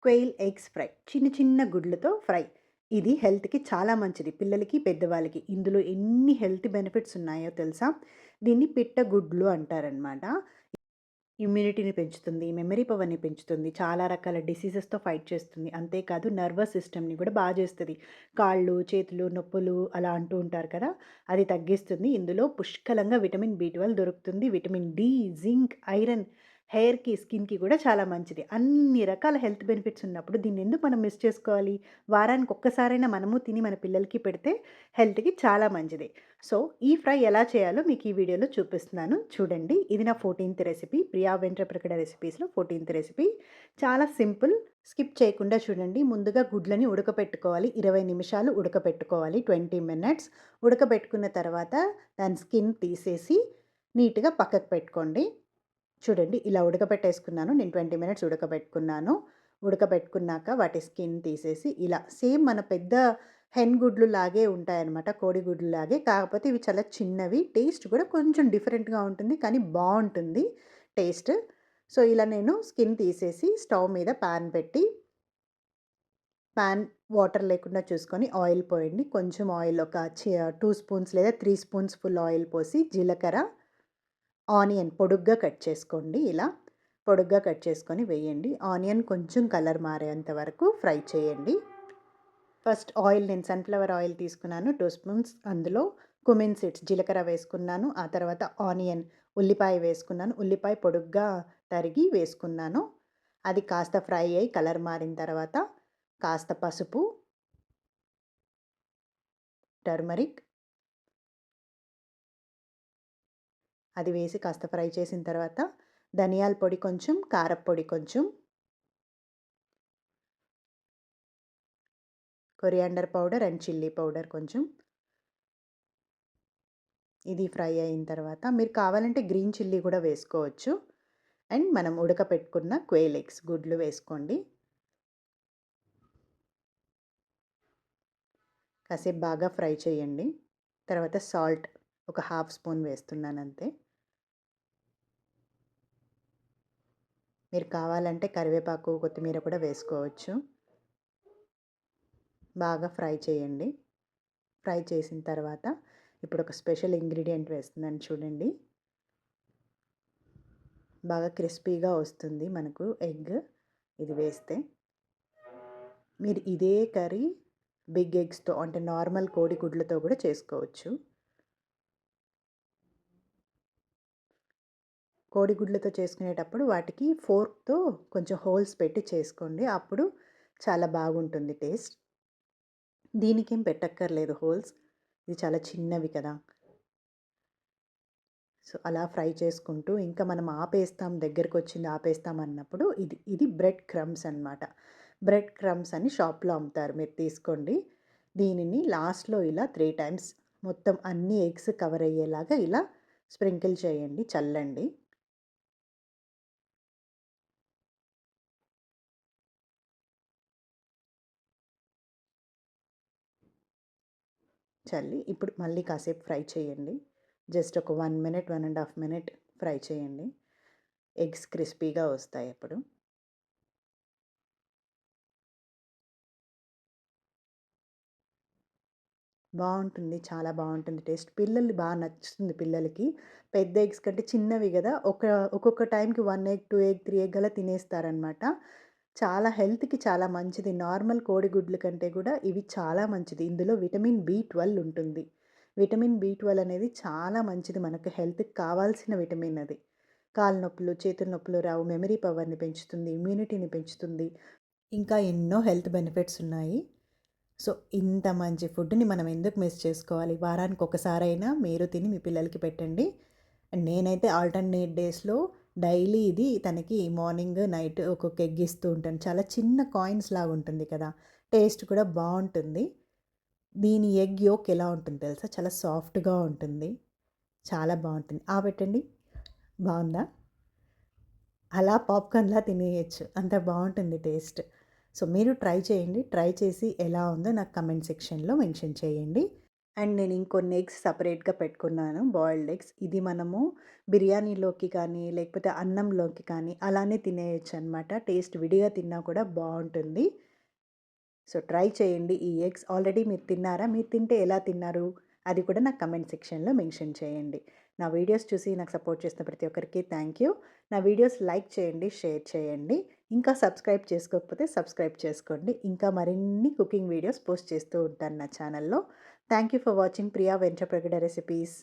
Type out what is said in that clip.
Quail eggs fry. చిన్న చిన్న గుడ్లతో fry. ఇది హెల్త్‌కి చాలా మంచిది. పిల్లలకి, పెద్దవాళ్ళకి. ఇందులో ఎన్ని హెల్త్ బెనిఫిట్స్ ఉన్నాయో తెలుసా? దీన్ని పిట్టగుడ్లు అంటారనమాట. ఇమ్యూనిటీని పెంచుతుంది, మెమరీ పవర్‌ని పెంచుతుంది, చాలా రకాల డిసీజెస్‌తో ఫైట్ చేస్తుంది. అంతేకాదు నర్వస్ సిస్టమ్‌ని కూడా చేస్తది. కాళ్ళు, చేతులు నొప్పులు అలా అంటూ ఉంటారు కదా! అది తగ్గిస్తుంది. ఇందులో పుష్కలంగా విటమిన్ బి12 దొరుకుతుంది. విటమిన్ డి, జింక్, ఐరన్ హెయిర్‌కి, స్కిన్‌కి కూడా చాలా మంచిది. అన్ని రకాల హెల్త్ బెనిఫిట్స్ ఉన్నప్పుడు దీన్నెందుకు మనం మిస్ చేసుకోవాలి? వారానికి ఒక్కసారైనా మనము తిని మన పిల్లలకి పెడితే హెల్త్‌కి చాలా మంచిది. సో, ఈ ఫ్రై ఎలా చేయాలో మీకు ఈ వీడియోలో చూపిస్తున్నాను. చూడండి. ఇది నా 14థ్ రెసిపీ. ప్రియా వెంట్రప్రకట రెసిపీస్‌లో 14థ్ రెసిపీ. చాలా సింపుల్. స్కిప్ చేయకుండా చూడండి. ముందుగా గుడ్లని ఉడకపెట్టుకోవాలి. 20 నిమిషాలు ఉడకపెట్టుకోవాలి. 20 మినిట్స్. ఉడకబెట్టుకున్న తర్వాత దాని స్కిన్ తీసేసి నీట్‌గా పక్కకు పెట్టుకోండి. చూడండి ఇలా ఉడకబెట్టేసుకున్నాను. నేను 20 మినిట్స్ ఉడకబెట్టుకున్నాను. ఉడకబెట్టుకున్నాక వాటి స్కిన్ తీసేసి ఇలా సేమ్ మన పెద్ద హెన్ గుడ్లు లాగే ఉంటాయన్నమాట. కోడిగుడ్లు లాగే. కాకపోతే ఇవి చాలా చిన్నవి. టేస్ట్ కూడా కొంచెం డిఫరెంట్‌గా ఉంటుంది. కానీ బావుంటుంది టేస్ట్. సో, ఇలా నేను స్కిన్ తీసేసి స్టవ్ మీద పాన్ పెట్టి పాన్ వాటర్ లేకుండా చూసుకొని ఆయిల్ పోయండి. కొంచెం ఆయిల్ ఒక 2 స్పూన్స్ లేదా 3 స్పూన్స్ ఫుల్ ఆయిల్ పోసి జీలకర్ర, ఆనియన్ పొడుగ్గా కట్ చేసుకోండి ఇలా. పొడుగ్గా కట్ చేసుకొని వేయండి. ఆనియన్ కొంచెం కలర్ మారేంత వరకు ఫ్రై చేయండి. ఫస్ట్ ఆయిల్ నేను సన్‌ఫ్లవర్ ఆయిల్ తీసుకున్నాను 2 స్పూన్స్. అందులో కుమిన్ సీడ్స్ జీలకర్ర వేసుకున్నాను. ఆ తర్వాత ఆనియన్, ఉల్లిపాయ వేసుకున్నాను. ఉల్లిపాయ పొడుగ్గా తరిగి వేసుకున్నాను. అది కాస్త ఫ్రై అయ్యి కలర్ మారిన తర్వాత కాస్త పసుపు, టర్మరిక్ అది వేసి కాస్త ఫ్రై చేసిన తర్వాత ధనియాల పొడి కొంచెం, కారప్పొడి కొంచెం, coriander powder and chilli powder కొంచెం. ఇది ఫ్రై అయిన తర్వాత మీరు కావాలంటే గ్రీన్ చిల్లీ కూడా వేసుకోవచ్చు. అండ్ మనం ఉడకపెట్టుకున్న క్వెయిల్ ఎగ్స్ గుడ్లు వేసుకోండి. కాసేపు బాగా ఫ్రై చేయండి. తర్వాత సాల్ట్ ఒక హాఫ్ స్పూన్ వేస్తున్నాను అంతే. మీరు కావాలంటే కరివేపాకు, కొత్తిమీర కూడా వేసుకోవచ్చు. బాగా ఫ్రై చేయండి. ఫ్రై చేసిన తర్వాత ఇప్పుడు ఒక స్పెషల్ ఇంగ్రీడియంట్ వేస్తున్నాను చూడండి. బాగా క్రిస్పీగా వస్తుంది మనకు ఎగ్ ఇది వేస్తే. మీరు ఇదే కర్రీ బిగ్ ఎగ్స్‌తో అంటే నార్మల్ కోడిగుడ్లతో కూడా చేసుకోవచ్చు. కోడిగుడ్లతో చేసుకునేటప్పుడు వాటికి ఫోర్క్‌తో కొంచెం హోల్స్ పెట్టి చేసుకోండి. అప్పుడు చాలా బాగుంటుంది టేస్ట్. దీనికేం పెట్టక్కర్లేదు హోల్స్. ఇది చాలా చిన్నవి కదా! సో, అలా ఫ్రై చేసుకుంటూ ఇంకా మనం ఆపేస్తాం, దగ్గరకొచ్చింది ఆపేస్తాం అన్నప్పుడు ఇది బ్రెడ్ క్రమ్స్ అనమాట. బ్రెడ్ క్రమ్స్ అని షాప్‌లో అమ్ముతారు. మీరు తీసుకోండి. దీనిని లాస్ట్‌లో ఇలా 3 టైమ్స్ మొత్తం అన్ని ఎగ్స్ కవర్ అయ్యేలాగా ఇలా స్ప్రింకిల్ చేయండి, చల్లండి. చల్లి ఇప్పుడు మళ్ళీ కాసేపు ఫ్రై చేయండి. జస్ట్ ఒక 1 మినిట్, 1 ½ మినిట్ ఫ్రై చేయండి. ఎగ్స్ క్రిస్పీగా వస్తాయి అప్పుడు. బావుంటుంది. చాలా బావుంటుంది టేస్ట్. పిల్లలు నచ్చుతుంది పిల్లలకి. పెద్ద ఎగ్స్ కంటే చిన్నవి గదా! ఒక్కొక్క టైంకి 1 ఎగ్, 2 ఎగ్, 3 ఎగ్ అలా తినేస్తారనమాట. చాలా హెల్త్‌కి చాలా మంచిది. నార్మల్ కోడిగుడ్ల కంటే గూడా ఇవి చాలా మంచిది. ఇందులో విటమిన్ బి12 ఉంటుంది. విటమిన్ బి12 అనేది చాలా మంచిది. మనకు హెల్త్‌కి కావాల్సిన విటమిన్ అది. కాళ్ళు నొప్పులు, చేతుల నొప్పులు రావు. మెమరీ పవర్‌ని పెంచుతుంది. ఇమ్యూనిటీని పెంచుతుంది. ఇంకా ఎన్నో హెల్త్ బెనిఫిట్స్ ఉన్నాయి. సో, ఇంత మంచి ఫుడ్‌ని మనం ఎందుకు మిస్ చేసుకోవాలి? వారానికి ఒకసారైనా మీరు తిని మీ పిల్లలకి పెట్టండి. అండ్ నేనైతే ఆల్టర్‌నేట్ డేస్‌లో డైలీ ఇది తనకి మార్నింగ్, నైట్ ఒక్కొక్క ఎగ్ ఇస్తూ ఉంటాను. చాలా చిన్న కాయిన్స్ లాగా ఉంటుంది కదా! టేస్ట్ కూడా బావుంటుంది. దీని ఎగ్ యolk ఎలా ఉంటుందో తెలుసా? చాలా సాఫ్ట్‌గా ఉంటుంది. చాలా బావుంటుంది. పెట్టండి. బావుందా? అలా పాప్‌కార్న్‌లా తినేయొచ్చు. అంత బావుంటుంది టేస్ట్. సో, మీరు ట్రై చేయండి. ట్రై చేసి ఎలా ఉందో నాకు కామెంట్ సెక్షన్‌లో మెన్షన్ చేయండి. అండ్ నేను ఇంకొన్ని ఎగ్స్ సెపరేట్‌గా పెట్టుకున్నాను. Boiled eggs. ఇది మనము బిర్యానీలోకి కానీ, లేకపోతే అన్నంలోకి కానీ అలానే తినేయొచ్చనమాట. టేస్ట్ విడిగా తిన్నా కూడా బావుంటుంది. సో, ట్రై చేయండి ఈ ఎగ్స్. ఆల్రెడీ మీరు తిన్నారా? మీరు తింటే ఎలా తిన్నారు? అది కూడా నాకు కమెంట్ సెక్షన్‌లో మెన్షన్ చేయండి. నా వీడియోస్ చూసి నాకు సపోర్ట్ చేసిన ప్రతి ఒక్కరికి థ్యాంక్ యూ. నా వీడియోస్ లైక్ చేయండి, షేర్ చేయండి. ఇంకా సబ్స్క్రైబ్ చేసుకోకపోతే సబ్స్క్రైబ్ చేసుకోండి. ఇంకా మరిన్ని కుకింగ్ వీడియోస్ పోస్ట్ చేస్తూ ఉంటాను నా ఛానల్‌లో. Thank you for watching Priya Ventrapragada recipes.